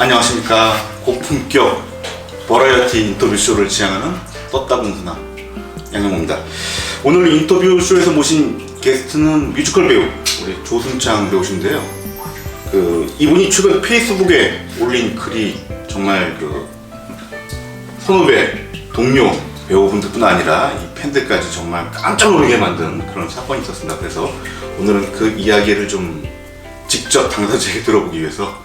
안녕하십니까. 고품격 버라이어티 인터뷰쇼를 지향하는 떴다 봉순아 양영모입니다. 오늘 인터뷰쇼에서 모신 게스트는 뮤지컬 배우 우리 조승창 배우신데요. 이분이 최근 페이스북에 올린 글이 정말 선후배, 동료 배우분들뿐 아니라 이 팬들까지 정말 깜짝 놀라게 만든 그런 사건이 있었습니다. 그래서 오늘은 그 이야기를 좀 직접 당사자에게 들어보기 위해서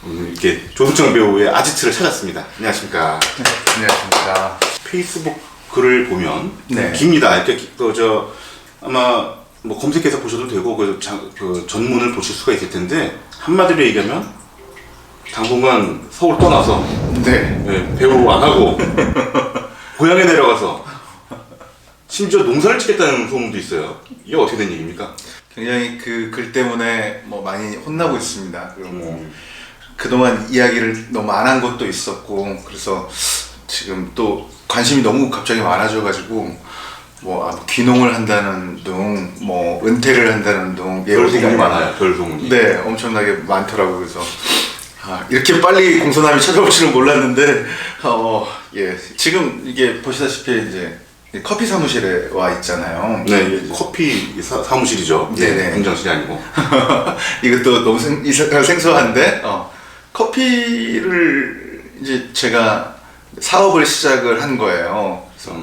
오늘 이렇게 조승창 배우의 아지트를 찾았습니다. 안녕하십니까. 네, 안녕하십니까. 페이스북 글을 보면 네. 깁니다. 이렇게 아마 뭐 검색해서 보셔도 되고 전문을 보실 수가 있을 텐데 한마디로 얘기하면 당분간 서울 떠나서 네. 배우 안 하고 고향에 내려가서 심지어 농사를 짓겠다는 소문도 있어요. 이게 어떻게 된 얘기입니까? 굉장히 그 글 때문에 뭐 많이 혼나고 있습니다. 그리고 뭐 그동안 이야기를 너무 안 한 것도 있었고, 그래서 지금 또 관심이 너무 갑자기 많아져가지고 귀농을 한다는 둥, 뭐 은퇴를 한다는 둥, 별 소문이 많아요. 별 소문이. 네, 엄청나게 많더라고요. 그래서 이렇게 빨리 공손함이 찾아올 줄은 몰랐는데, 예, 지금 이게 보시다시피 이제 커피 사무실에 와 있잖아요. 네, 커피 사무실이죠. 네네. 공장실이 아니고. 이것도 너무 생소한데, 커피를 이제 제가 사업을 시작을 한 거예요. 그래서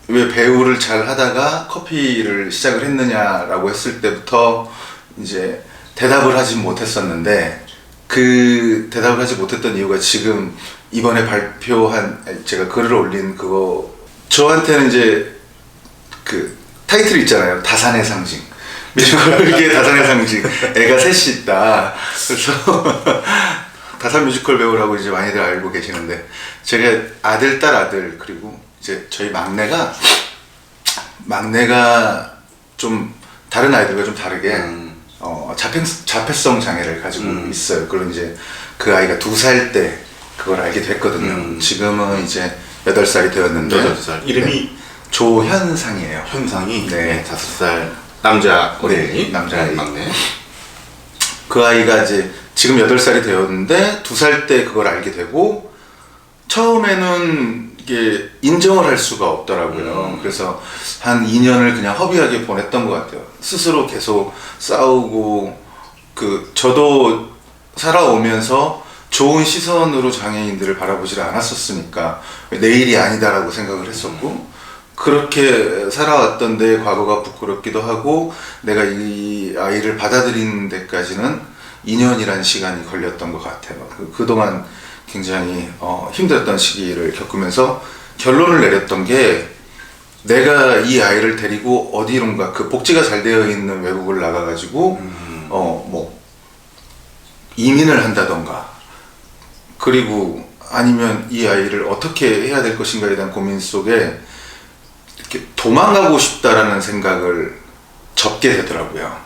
왜 배우를 잘 하다가 커피를 시작을 했느냐라고 했을 때부터 이제 대답을 하지 못했었는데, 그 대답을 하지 못했던 이유가 지금 이번에 발표한 제가 글을 올린 그거, 저한테는 이제 그 타이틀이 있잖아요. 다산의 상징. 뮤지컬계의 다산의 상징. 애가 셋이 있다. 그래서 다산 뮤지컬 배우라고 이제 많이들 알고 계시는데, 제가 아들, 딸, 아들, 그리고 이제 저희 막내가 좀 다른 아이들과 좀 다르게 자폐성 장애를 가지고 있어요. 그럼 이제 그 아이가 2살 때 그걸 알게 됐거든요. 지금은 이제 8살이 되었는데 8살. 이름이 네. 조현상이에요. 현상이 네. 5살 남자 어린이. 네, 남자 아이. 막내. 그 아이가 이제 지금 8살이 되었는데 2살 때 그걸 알게 되고, 처음에는 이게 인정을 할 수가 없더라고요. 그래서 한 2년을 그냥 허비하게 보냈던 것 같아요. 스스로 계속 싸우고, 저도 살아오면서 좋은 시선으로 장애인들을 바라보질 않았었으니까 내 일이 아니다라고 생각을 했었고, 그렇게 살아왔던데 과거가 부끄럽기도 하고, 내가 이 아이를 받아들이는 데까지는 2년이라는 시간이 걸렸던 것 같아요. 그동안 굉장히 힘들었던 시기를 겪으면서 결론을 내렸던 게, 내가 이 아이를 데리고 어디론가 복지가 잘 되어 있는 외국을 나가가지고 이민을 한다던가, 그리고 아니면 이 아이를 어떻게 해야 될 것인가에 대한 고민 속에 이렇게 도망가고 싶다라는 생각을 접게 되더라고요.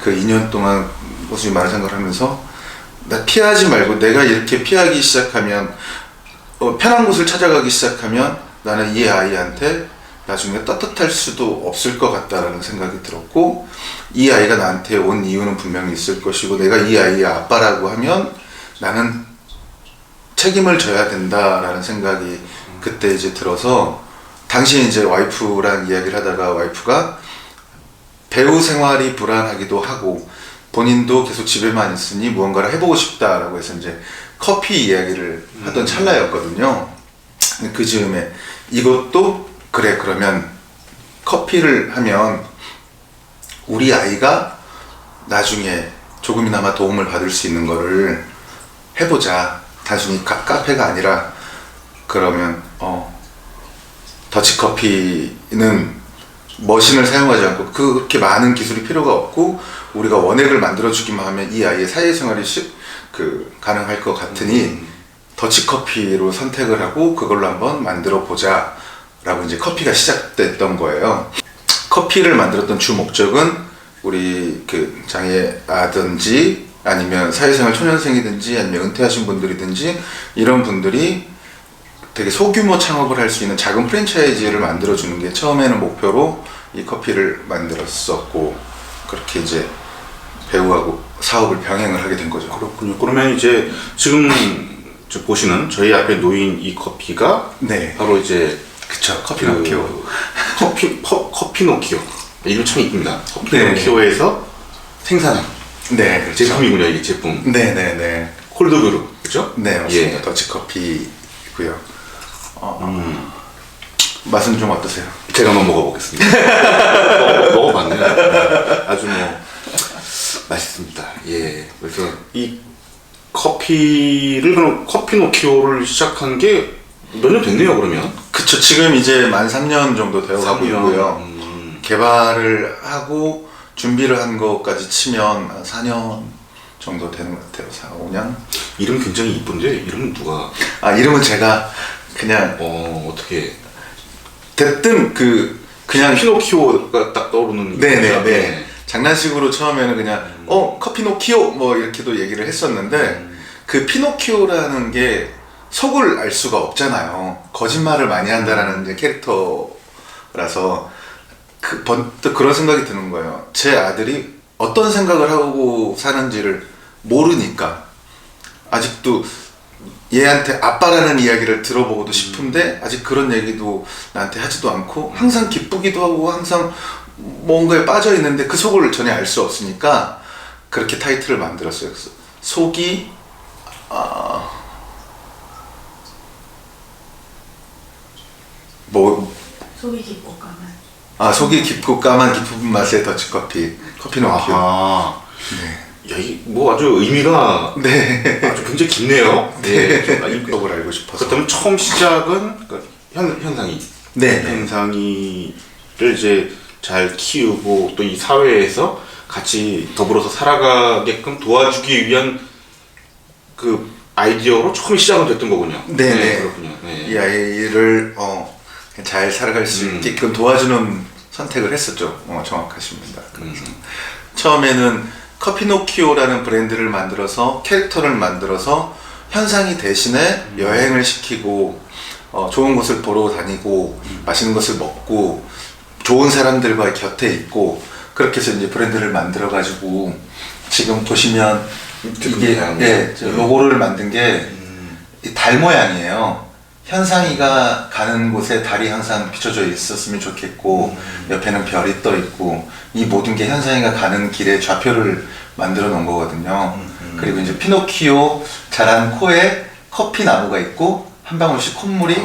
그 2년 동안 무슨 많은 생각을 하면서, 나 피하지 말고 내가 이렇게 피하기 시작하면, 편한 곳을 찾아가기 시작하면 나는 이 아이한테 나중에 떳떳할 수도 없을 것 같다라는 생각이 들었고, 이 아이가 나한테 온 이유는 분명히 있을 것이고, 내가 이 아이의 아빠라고 하면 나는 책임을 져야 된다라는 생각이 그때 이제 들어서, 당시에 이제 와이프랑 이야기를 하다가 와이프가 배우 생활이 불안하기도 하고 본인도 계속 집에만 있으니 무언가를 해보고 싶다라고 해서 이제 커피 이야기를 하던 찰나였거든요. 그 즈음에 이것도 그래, 그러면 커피를 하면 우리 아이가 나중에 조금이나마 도움을 받을 수 있는 거를 해보자. 단순히 카페가 아니라, 그러면 더치커피는 머신을 사용하지 않고 그렇게 많은 기술이 필요가 없고, 우리가 원액을 만들어주기만 하면 이 아이의 사회생활이 가능할 것 같으니 더치커피로 선택을 하고 그걸로 한번 만들어 보자 라고 이제 커피가 시작됐던 거예요. 커피를 만들었던 주 목적은 우리 장애아든지 아니면 사회생활 초년생이든지 아니면 은퇴하신 분들이든지 이런 분들이 되게 소규모 창업을 할 수 있는 작은 프랜차이즈를 만들어주는 게 처음에는 목표로 이 커피를 만들었었고, 그렇게 이제 배우하고 사업을 병행을 하게 된 거죠. 그렇군요. 그러면 이제 지금 보시는 저희 앞에 놓인 이 커피가 네. 바로 이제 그쵸. 커피노키오. 커피노키오. 이름 참 이쁩니다. 네. 커피노키오에서 생산한 네. 그렇죠. 제품이군요. 이 제품. 네네네. 콜드브루. 그렇죠? 네, 맞습니다. 예. 더치커피고요. 맛은 좀 어떠세요? 제가 한번 먹어보겠습니다. 먹어봤네요. 아주 뭐 맛있습니다. 예. 그래서 이 커피를 그럼 커피노키오를 시작한 게 몇 년 됐네요. 그러면 그쵸. 지금 이제 만 3년 정도 되어가고 3년. 있고요. 개발을 하고 준비를 한 것까지 치면 한 4년 정도 되는 것 같아요. 4, 5년. 이름 굉장히 이쁜데 이름은 누가? 아, 이름은 제가 그냥 어떻게? 대뜸 그냥 피노키오가 딱 떠오르는. 네네네. 네. 장난식으로 처음에는 그냥 커피노키오 뭐 이렇게도 얘기를 했었는데 그 피노키오라는 게 속을 알 수가 없잖아요. 거짓말을 많이 한다라는 이제 캐릭터라서 번뜩 그런 생각이 드는 거예요. 제 아들이 어떤 생각을 하고 사는지를 모르니까 아직도 얘한테 아빠라는 이야기를 들어보고도 싶은데 아직 그런 얘기도 나한테 하지도 않고 항상 기쁘기도 하고 항상 뭔가에 빠져 있는데 그 속을 전혀 알 수 없으니까 그렇게 타이틀을 만들었어요. 그래서 속이 속이 깊고 까만. 속이 깊고 까만 깊은 맛의 더치커피 커피노키오. 네. 야, 이뭐 아주 의미가 네. 아주 굉장히 깊네요. 네. 좀 입덕을 알고 싶어서. 그렇다면 처음 시작은 현상이. 네. 현상이를 이제 잘 키우고 또 이 사회에서 같이 더불어서 살아가게끔 도와주기 위한 그 아이디어로 처음 시작은 됐던 거군요. 네네. 그렇군요. 네. 이 아이를 잘 살아갈 수 있게끔 도와주는 선택을 했었죠. 정확하십니다. 그래서 처음에는 커피노키오라는 브랜드를 만들어서 캐릭터를 만들어서 현상이 대신에 여행을 시키고 좋은 곳을 보러 다니고 맛있는 것을 먹고 좋은 사람들과 곁에 있고 그렇게 해서 이제 브랜드를 만들어 가지고 지금 보시면 이게 저 로고를 만든 게 달 모양이에요. 현상이가 가는 곳에 달이 항상 비춰져 있었으면 좋겠고 옆에는 별이 떠 있고 이 모든 게 현상이가 가는 길에 좌표를 만들어 놓은 거거든요. 그리고 이제 피노키오 자란 코에 커피 나무가 있고 한 방울씩 콧물이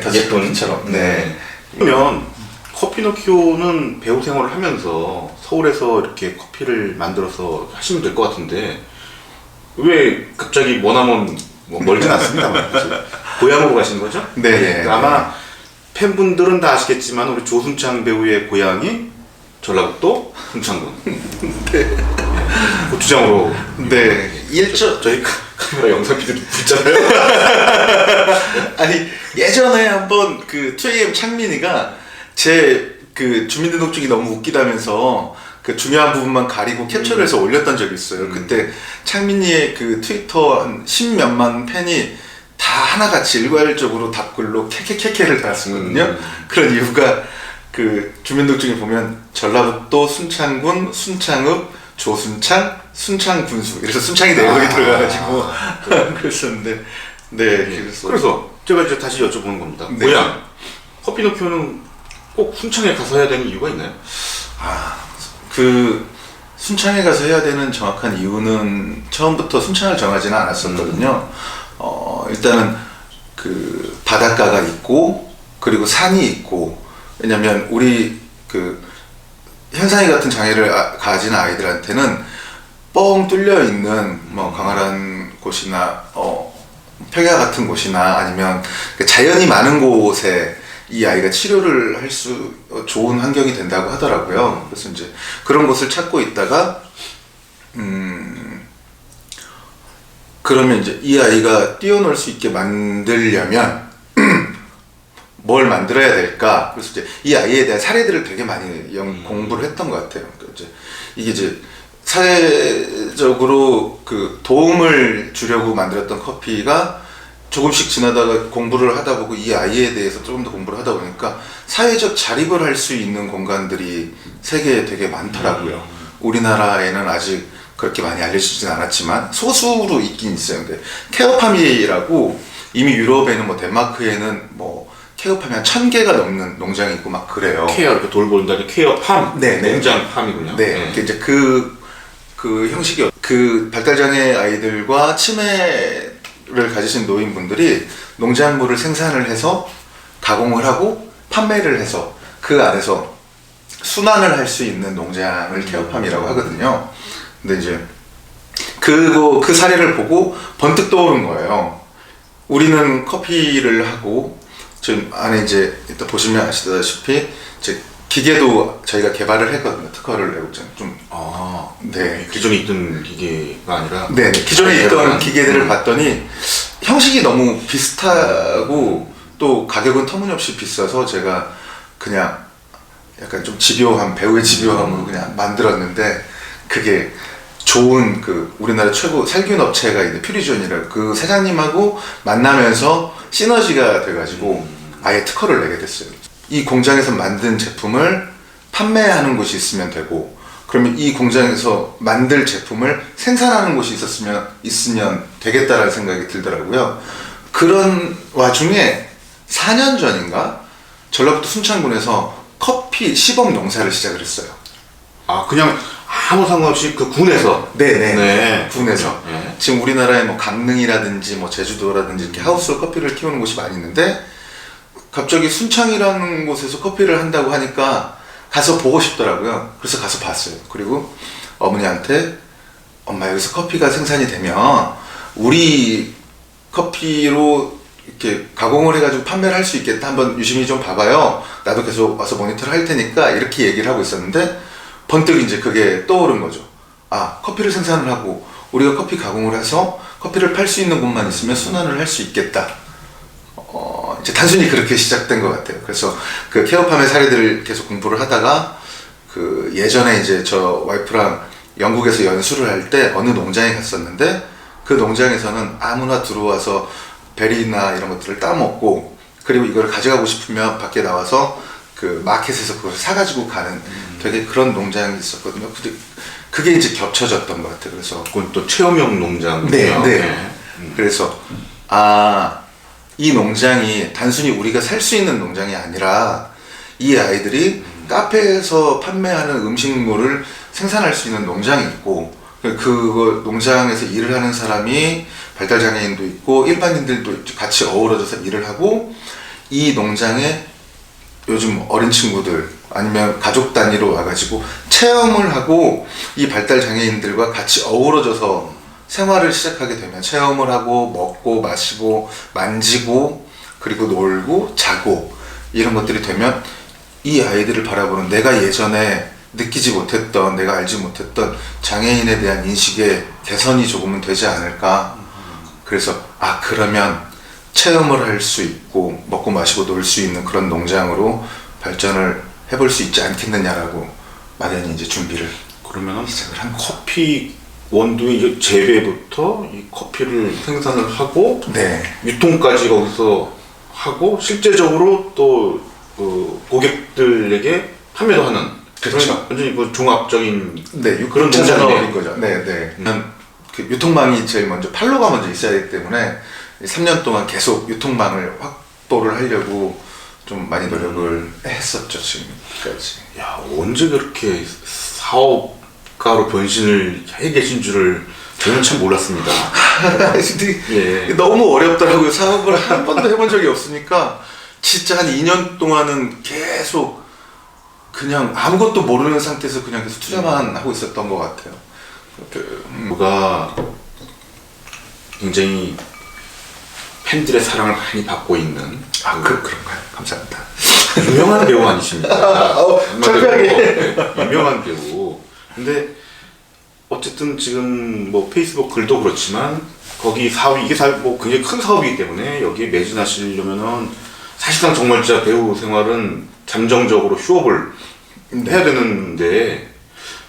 더치커피처럼. 네. 그러면 커피노키오는 배우 생활을 하면서 서울에서 이렇게 커피를 만들어서 하시면 될 것 같은데 왜 갑자기 머나먼 멀진 않습니다만 고향으로 가시는 거죠? 네. 아마 팬분들은 다 아시겠지만 우리 조순창 배우의 고향이 전라북도 순창군. 네. 고추장으로. 네. 저희 카메라 영상 피드 있잖아요. 아니 예전에 한번 그 2AM 창민이가 제 그 주민등록증이 너무 웃기다면서 그 중요한 부분만 가리고 캡처를 해서 올렸던 적이 있어요. 그때 창민이의 그 트위터 한 10몇만 팬이 다 하나같이 일괄적으로 답글로 캐캐캐캐를 달았었거든요. 그런 이유가 그 주민등록증에 보면 전라북도 순창군 순창읍 조순창 순창군수 이래서 순창이 내용이 들어가가지고 그랬었는데 네. 그래서 제가 이제 다시 여쭤보는 겁니다. 네. 고향 커피노키오는 꼭 순창에 가서 해야 되는 이유가 있나요? 그 순창에 가서 해야 되는 정확한 이유는 처음부터 순창을 정하지는 않았었거든요. 일단은 그 바닷가가 있고 그리고 산이 있고 왜냐면 우리 그 현상이 같은 장애를 가진 아이들한테는 뻥 뚫려 있는 뭐 광활한 곳이나 평야 같은 곳이나 아니면 자연이 많은 곳에 이 아이가 치료를 할 수 좋은 환경이 된다고 하더라고요. 그래서 이제 그런 곳을 찾고 있다가 그러면 이제 이 아이가 뛰어놀 수 있게 만들려면 뭘 만들어야 될까? 그래서 이제 이 아이에 대한 사례들을 되게 많이 공부를 했던 것 같아요. 그러니까 이게 이제 사회적으로 그 도움을 주려고 만들었던 커피가 조금씩 지나다가 공부를 하다 보고 이 아이에 대해서 조금 더 공부를 하다 보니까 사회적 자립을 할 수 있는 공간들이 세계에 되게 많더라고요. 우리나라에는 아직 그렇게 많이 알려지진 않았지만 소수로 있긴 있어요. 근데 케어팜이라고 이미 유럽에는 뭐 덴마크에는 뭐 케어팜이 한 1000개가 넘는 농장이 있고 막 그래요. 케어 이렇게 돌보는다는 케어팜, 네, 네. 농장 팜이군요. 네, 이제 그 형식이 그 발달장애 아이들과 치매를 가지신 노인분들이 농작물을 생산을 해서 가공을 하고 판매를 해서 그 안에서 순환을 할 수 있는 농장을 케어팜이라고 하거든요. 근데 이제 그 사례를 보고 번뜩 떠오른 거예요. 우리는 커피를 하고 지금 안에 이제 일단 보시면 아시다시피 이제 기계도 저희가 개발을 했거든요. 특허를 내고 좀 네. 기존에 있던 기계가 아니라 네, 기존에 있던 개발한? 기계들을 봤더니 형식이 너무 비슷하고 또 가격은 터무니없이 비싸서 제가 그냥 약간 좀 집요함, 배우의 집요함으로 그냥 만들었는데 그게 좋은 그 우리나라 최고 살균 업체가 있는 퓨리존이라고 그 사장님하고 만나면서 시너지가 돼가지고 아예 특허를 내게 됐어요. 이 공장에서 만든 제품을 판매하는 곳이 있으면 되고 그러면 이 공장에서 만들 제품을 생산하는 곳이 있으면 되겠다라는 생각이 들더라고요. 그런 와중에 4년 전인가 전라북도 순창군에서 커피 시범 농사를 시작을 했어요. 아 그냥 아무 상관없이 그 군에서 네. 군에서. 네. 지금 우리나라에 뭐 강릉이라든지 뭐 제주도라든지 이렇게 하우스로 커피를 키우는 곳이 많이 있는데 갑자기 순창이라는 곳에서 커피를 한다고 하니까 가서 보고 싶더라고요. 그래서 가서 봤어요. 그리고 어머니한테 엄마 여기서 커피가 생산이 되면 우리 커피로 이렇게 가공을 해가지고 판매를 할 수 있겠다. 한번 유심히 좀 봐봐요. 나도 계속 와서 모니터를 할 테니까 이렇게 얘기를 하고 있었는데 번뜩 이제 그게 떠오른 거죠. 아, 커피를 생산을 하고 우리가 커피 가공을 해서 커피를 팔 수 있는 곳만 있으면 순환을 할 수 있겠다. 이제 단순히 그렇게 시작된 것 같아요. 그래서 그 케어팜의 사례들을 계속 공부를 하다가 그 예전에 이제 저 와이프랑 영국에서 연수를 할 때 어느 농장에 갔었는데 그 농장에서는 아무나 들어와서 베리나 이런 것들을 따먹고 그리고 이걸 가져가고 싶으면 밖에 나와서 그 마켓에서 그걸 사가지고 가는 되게 그런 농장이 있었거든요. 근데 그게 이제 겹쳐졌던 것 같아요. 그래서 그건 또 체험형 농장이군요. 네. 그래서 이 농장이 단순히 우리가 살 수 있는 농장이 아니라 이 아이들이 카페에서 판매하는 음식물을 생산할 수 있는 농장이 있고 그 농장에서 일을 하는 사람이 발달장애인도 있고 일반인들도 같이 어우러져서 일을 하고 이 농장에 요즘 어린 친구들 아니면 가족 단위로 와가지고 체험을 하고 이 발달장애인들과 같이 어우러져서 생활을 시작하게 되면 체험을 하고 먹고 마시고 만지고 그리고 놀고 자고 이런 것들이 되면 이 아이들을 바라보는 내가 예전에 느끼지 못했던 내가 알지 못했던 장애인에 대한 인식의 개선이 조금은 되지 않을까. 그래서 그러면 체험을 할 수 있고 먹고 마시고 놀 수 있는 그런 농장으로 발전을 해볼 수 있지 않겠느냐라고 막연히 이제 준비를 그러면은 시작을 한 커피 원두의 이제 재배부터 이 커피를 생산을 하고 네. 유통까지 거기서 하고 실제적으로 또 고객들에게 판매도 하는 그렇죠. 완전히 그 종합적인 네, 그런 유통 농장이네요. 산업인 거죠. 네, 네. 그 유통망이 제일 먼저 판로가 먼저 있어야 되기 때문에 3년 동안 계속 유통망을 확보를 하려고 좀 많이 노력을 했었죠 지금까지. 야 언제 그렇게 사업가로 변신을 해 계신 줄을 저는 참 몰랐습니다. 근데 예. 너무 어렵더라고요. 사업을 한 번도 해본 적이 없으니까 진짜 한 2년 동안은 계속 그냥 아무것도 모르는 상태에서 그냥 계속 투자만 하고 있었던 것 같아요. 누가 굉장히 팬들의 사랑을 많이 받고 있는 그런가요? 감사합니다. 유명한 배우 아니십니까? 창피하게. 유명한 배우. 근데 어쨌든 지금 뭐 페이스북 글도 그렇지만 거기 사업이 이게 뭐 굉장히 큰 사업이기 때문에 여기에 매진하시려면은 사실상 정말 진짜 배우 생활은 잠정적으로 휴업을 해야 되는데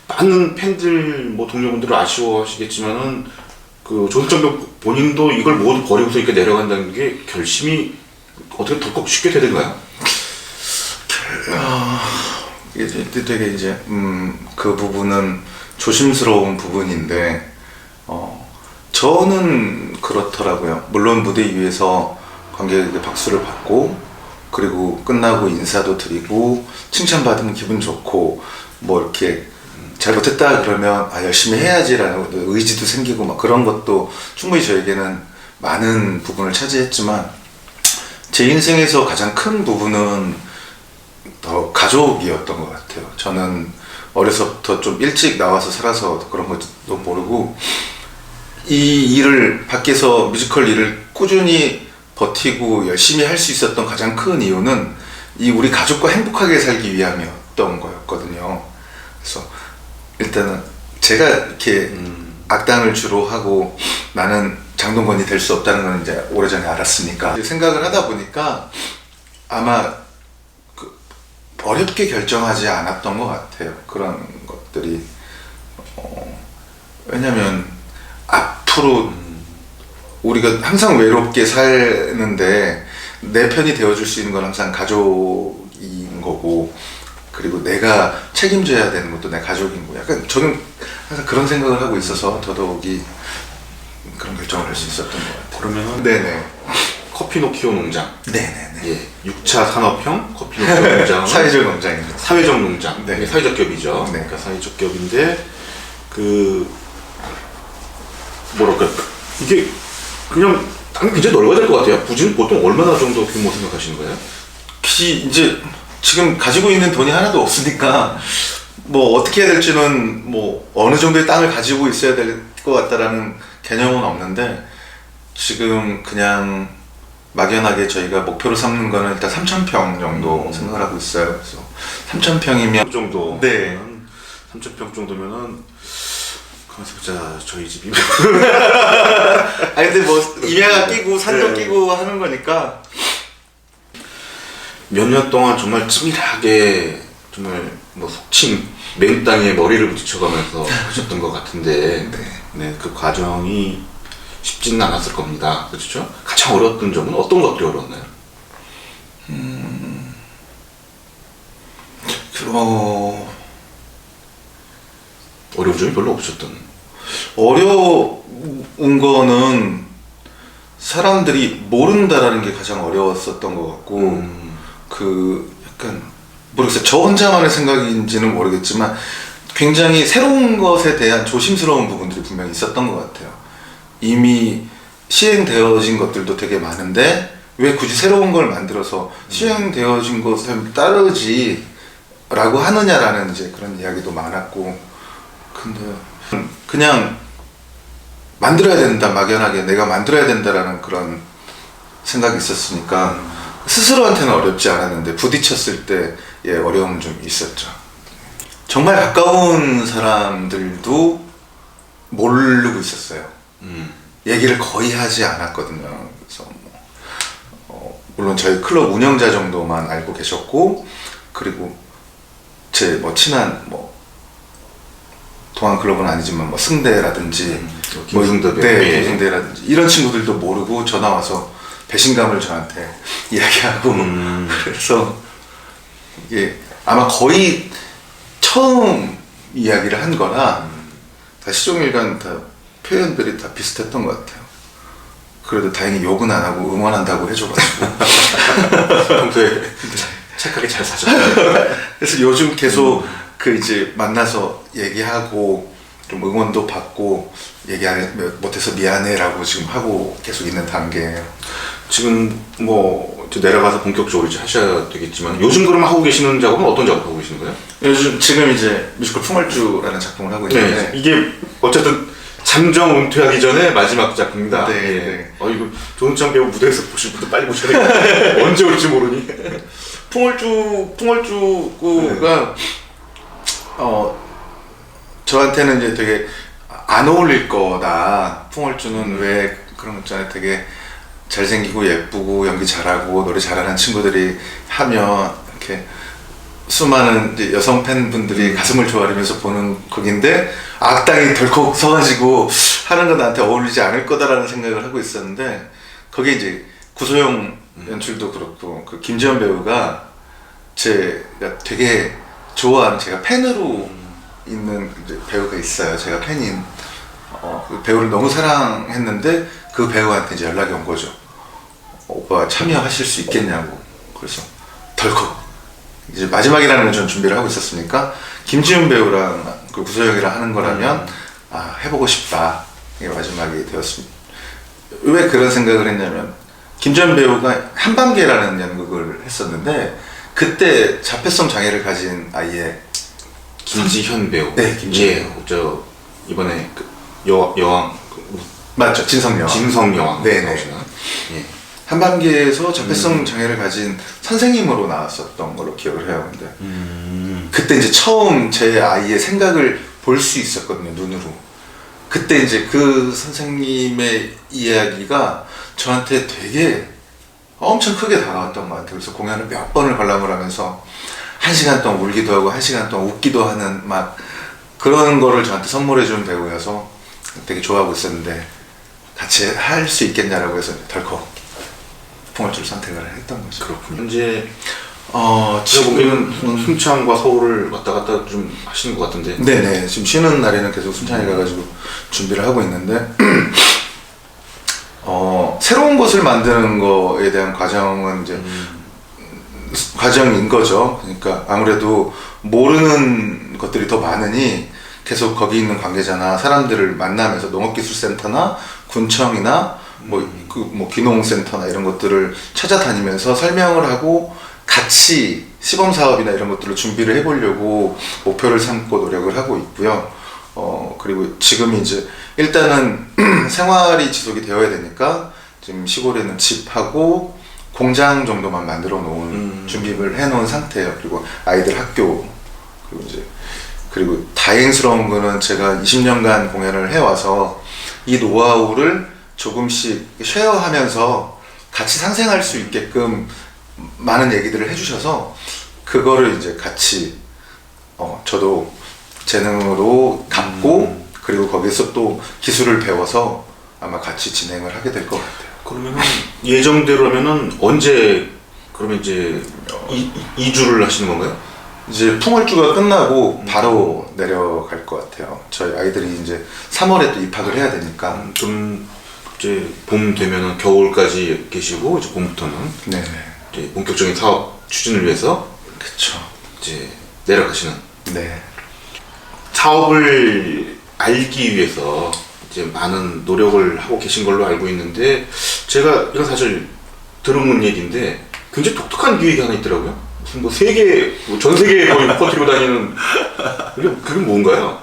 많은 팬들 뭐 동료분들은 아쉬워하시겠지만은 그 조승천 본인도 이걸 모두 버리고서 이렇게 내려간다는 게 결심이 어떻게 덜컥 쉽게 되던가요? 이게 되게 이제 그 부분은 조심스러운 부분인데 저는 그렇더라고요. 물론 무대 위에서 관객에게 박수를 받고 그리고 끝나고 인사도 드리고 칭찬받으면 기분 좋고 뭐 이렇게 잘못했다 그러면 열심히 해야지라는 의지도 생기고 막 그런 것도 충분히 저에게는 많은 부분을 차지했지만 제 인생에서 가장 큰 부분은 더 가족이었던 것 같아요. 저는 어려서부터 좀 일찍 나와서 살아서 그런 것도 모르고 이 일을 밖에서 뮤지컬 일을 꾸준히 버티고 열심히 할 수 있었던 가장 큰 이유는 이 우리 가족과 행복하게 살기 위함이었던 거였거든요. 그래서 일단은 제가 이렇게 악당을 주로 하고 나는 장동건이 될 수 없다는 건 이제 오래전에 알았으니까 생각을 하다 보니까 아마 어렵게 결정하지 않았던 것 같아요. 그런 것들이 왜냐면 앞으로 우리가 항상 외롭게 사는데 내 편이 되어줄 수 있는 건 항상 가족인 거고 그리고 내가 책임져야 되는 것도 내 가족인 거고 약간 저는 항상 그런 생각을 하고 있어서 더더욱이 그런 결정을 할 수 있었던 것 같아요. 그러면 네네. 커피노키오 농장, 네네네. 예, 6차 산업형 커피노키오 농장은 사회적 농장입니다. 사회적 농장, 네. 이게 사회적 기업이죠. 네. 그러니까 사회적 기업인데 뭐랄까 이게 그냥 당연히 굉장히 넓어야 될 것 같아요. 부지는 보통 얼마나 정도 규모 생각하시는 거예요? 이제 지금 가지고 있는 돈이 하나도 없으니까 뭐 어떻게 해야 될지는 뭐 어느 정도의 땅을 가지고 있어야 될 것 같다라는 개념은 없는데 지금 그냥 막연하게 저희가 목표로 삼는 거는 일단 3,000평 정도 생각을 하고 있어요. 그래서 3,000평이면 그 정도. 네. 3,000평 정도면은 가만있어 저희 집이면 아니 근데 뭐 임야가 끼고 산도 네. 끼고 하는 거니까 몇 년 동안 정말 치밀하게 정말 뭐 속칭 맨 땅에 머리를 부딪혀가면서 하셨던 것 같은데 네, 그 과정이 쉽지는 않았을 겁니다. 그렇죠? 가장 어려웠던 점은 어떤 것들이 어려웠나요? 어려운 점이 별로 없으셨던. 어려운 거는 사람들이 모른다라는 게 가장 어려웠었던 것 같고 약간 모르겠어요. 저 혼자만의 생각인지는 모르겠지만 굉장히 새로운 것에 대한 조심스러운 부분들이 분명히 있었던 것 같아요. 이미 시행되어진 것들도 되게 많은데 왜 굳이 새로운 걸 만들어서 시행되어진 것을 따르지 라고 하느냐라는 이제 그런 이야기도 많았고 근데 그냥 만들어야 된다 막연하게 내가 만들어야 된다라는 그런 생각이 있었으니까 스스로한테는 어렵지 않았는데 부딪혔을 때의 어려움은 좀 있었죠. 정말 가까운 사람들도 모르고 있었어요. 얘기를 거의 하지 않았거든요. 그래서 물론 저희 클럽 운영자 정도만 알고 계셨고 그리고 제 뭐 친한 뭐 동안 클럽은 아니지만 뭐 승대라든지 김승대 네, 김승대라든지 이런 친구들도 모르고 전화 와서 배신감을 저한테 이야기하고 그래서 이게 아마 거의 처음 이야기를 한 거라 다 시종일관 다 표현들이 다 비슷했던 것 같아요. 그래도 다행히 욕은 안 하고 응원한다고 해줘가지고 평소에 착하게 잘 사셨어요. 그래서 요즘 계속 그 이제 만나서 얘기하고 좀 응원도 받고 얘기 못해서 미안해라고 지금 하고 계속 있는 단계예요. 지금 뭐 이제 내려가서 본격적으로 이제 하셔야 되겠지만 요즘 그럼 하고 계시는 작업은 어떤 작업 하고 계시는 거예요? 요즘 지금 이제 뮤지컬 풍월주라는 작품을 하고 있는데 이게 어쨌든 잠정 은퇴하기 전에 마지막 작품입니다. 네, 예. 네. 이거 조은찬 배우 무대에서 보실 분도 빨리 보셔야 되겠다. 언제 올지 모르니. 풍월주가 저한테는 이제 되게 안 어울릴 거다. 풍월주는 왜 그런 거 있잖아요. 되게 잘생기고 예쁘고 연기 잘하고 노래 잘하는 친구들이 하면 이렇게 수많은 이제 여성 팬분들이 가슴을 조아리면서 보는 곡인데 악당이 덜컥 서가지고 하는 건 나한테 어울리지 않을 거다라는 생각을 하고 있었는데 거기에 이제 구소영 연출도 그렇고 그 김지현 배우가 제가 되게 좋아하는 제가 팬으로 있는 이제 배우가 있어요. 제가 팬인 그 배우를 너무 사랑했는데 그 배우한테 이제 연락이 온 거죠. 오빠 참여하실 수 있겠냐고. 그래서 덜컥 이제 마지막이라는 건 전 준비를 하고 있었으니까 김지훈 배우랑 그 구서영이랑 하는 거라면 해보고 싶다. 이게 마지막이 되었습니다. 왜 그런 생각을 했냐면 김지훈 배우가 한밤계라는 연극을 했었는데 그때 자폐성 장애를 가진 아이의 김지현 배우. 네, 김지현 예, 저 이번에 그 여왕 맞죠, 진성여왕. 진성여왕. 네네. 나오시는. 예. 한밤계에서 자폐성 장애를 가진 선생님으로 나왔었던 걸로 기억을 해요. 근데 그때 이제 처음 제 아이의 생각을 볼 수 있었거든요, 눈으로. 그때 이제 그 선생님의 이야기가 저한테 되게 엄청 크게 다가왔던 것 같아요. 그래서 공연을 몇 번을 관람을 하면서 1시간 동안 울기도 하고 1시간 동안 웃기도 하는 막 그런 거를 저한테 선물해 준 배우여서 되게 좋아하고 있었는데 같이 할 수 있겠냐라고 해서 덜컥 풍월주를 선택을 했던 거죠. 그렇군요. 현재 지금 보기에는 순창과 서울을 왔다 갔다 좀 하시는 것 같은데. 네네, 지금 쉬는 날에는 계속 순창에 가가지고 준비를 하고 있는데 새로운 것을 만드는 거에 대한 과정은 이제 과정인 거죠. 그러니까 아무래도 모르는 것들이 더 많으니 계속 거기 있는 관계자나 사람들을 만나면서 농업기술센터나 군청이나 뭐 기농센터나 이런 것들을 찾아다니면서 설명을 하고 같이 시범사업이나 이런 것들을 준비를 해보려고 목표를 삼고 노력을 하고 있고요. 그리고 지금 이제 일단은 생활이 지속이 되어야 되니까 지금 시골에는 집하고 공장 정도만 만들어 놓은 준비를 해 놓은 상태예요. 그리고 아이들 학교 그리고 다행스러운 거는 제가 20년간 공연을 해와서 이 노하우를 조금씩 쉐어하면서 같이 상생할 수 있게끔 많은 얘기들을 해주셔서 그거를 이제 같이 저도 재능으로 담고 그리고 거기서 또 기술을 배워서 아마 같이 진행을 하게 될 것 같아요. 그러면은 예정대로면은 언제 그러면 이제 이주를 하시는 건가요? 이제 풍월주가 끝나고 바로 내려갈 것 같아요. 저희 아이들이 이제 3월에 또 입학을 해야 되니까. 좀 이제 봄 되면은 겨울까지 계시고 이제 봄부터는 네네. 이제 본격적인 사업 추진을 위해서 그쵸. 이제 내려가시는. 네. 사업을 알기 위해서 이제 많은 노력을 하고 계신 걸로 알고 있는데 제가 이건 사실 들은 얘기인데 굉장히 독특한 기획이 하나 있더라고요. 무슨 뭐 세계, 전 세계에 거의 퍼뜨리고 다니는 그게 뭔가요?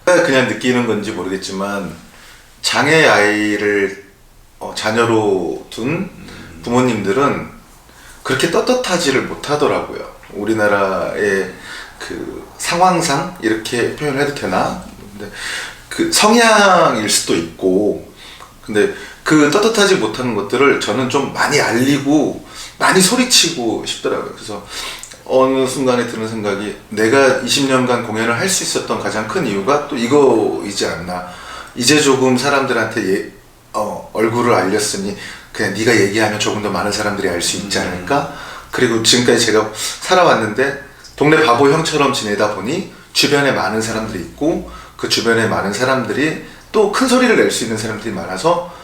그냥 느끼는 건지 모르겠지만 장애 아이를 자녀로 둔 부모님들은 그렇게 떳떳하지를 못하더라고요. 우리나라의 그 상황상 이렇게 표현을 해도 되나? 근데 그 성향일 수도 있고, 근데 그 떳떳하지 못하는 것들을 저는 좀 많이 알리고 많이 소리치고 싶더라고요. 그래서 어느 순간에 드는 생각이 내가 20년간 공연을 할 수 있었던 가장 큰 이유가 또 이거이지 않나. 이제 조금 사람들한테 얼굴을 알렸으니 그냥 네가 얘기하면 조금 더 많은 사람들이 알 수 있지 않을까? 그리고 지금까지 제가 살아왔는데 동네 바보 형처럼 지내다 보니 주변에 많은 사람들이 있고 그 주변에 많은 사람들이 또 큰 소리를 낼 수 있는 사람들이 많아서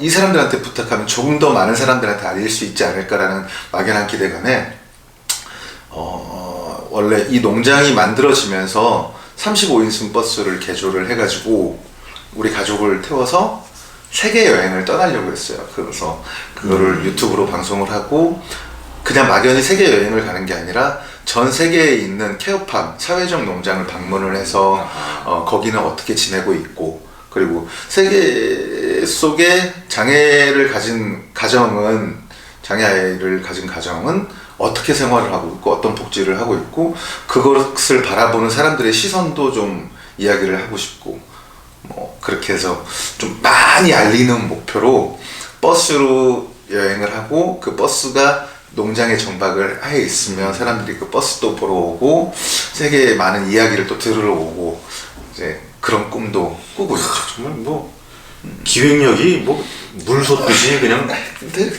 이 사람들한테 부탁하면 조금 더 많은 사람들한테 알릴 수 있지 않을까라는 막연한 기대감에 원래 이 농장이 만들어지면서 35인승 버스를 개조를 해가지고 우리 가족을 태워서 세계 여행을 떠나려고 했어요. 그래서 그거를 유튜브로 방송을 하고 그냥 막연히 세계 여행을 가는 게 아니라 전 세계에 있는 케어팜, 사회적 농장을 방문을 해서 거기는 어떻게 지내고 있고 그리고 세계 속에 장애를 가진 가정은 장애아이를 가진 가정은 어떻게 생활을 하고 있고 어떤 복지를 하고 있고 그것을 바라보는 사람들의 시선도 좀 이야기를 하고 싶고 뭐 그렇게 해서 좀 많이 알리는 목표로 버스로 여행을 하고 그 버스가 농장에 정박을 해 있으면 사람들이 그 버스도 보러 오고 세계의 많은 이야기를 또 들으러 오고 이제 그런 꿈도 꾸고 있죠. 정말 뭐 기획력이 뭐 물솟듯이 그냥. 근데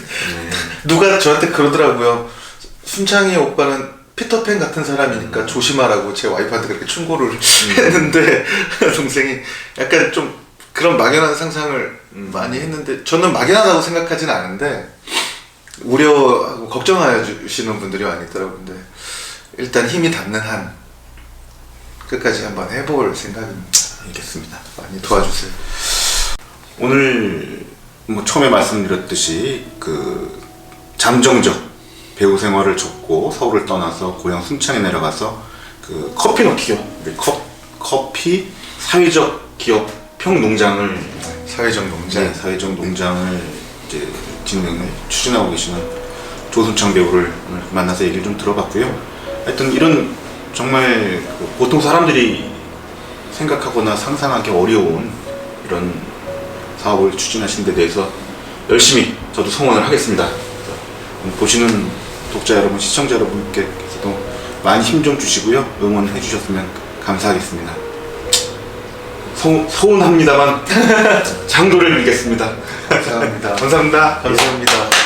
누가 저한테 그러더라고요. 순창이 오빠는 피터팬 같은 사람이니까 조심하라고 제 와이프한테 그렇게 충고를 했는데 동생이 약간 좀 그런 막연한 상상을 많이 했는데 저는 막연하다고 생각하진 않은데 우려하고 걱정하시는 분들이 많이 있더라고요. 근데 일단 힘이 닿는 한 끝까지 한번 해볼 생각입니다. 알겠습니다. 많이 도와주세요. 오늘 뭐 처음에 말씀드렸듯이 그 잠정적 배우 생활을 접고 서울을 떠나서 고향 순창에 내려가서 그 커피 넣기 기업, 커피 사회적 기업 평농장을 사회적 농장. 사회적 농장을 이제 진행을 추진하고 계시는 조순창 배우를 오늘 만나서 얘기를 좀 들어봤고요. 하여튼 이런 정말 그 보통 사람들이 생각하거나 상상하기 어려운 이런 사업을 추진하신 데 대해서 열심히 저도 성원을 하겠습니다. 보시는 독자 여러분, 시청자 여러분께서도 많이 힘 좀 주시고요. 응원해 주셨으면 감사하겠습니다. 서운합니다만 장도를 빌겠습니다. 감사합니다. 감사합니다. 감사합니다.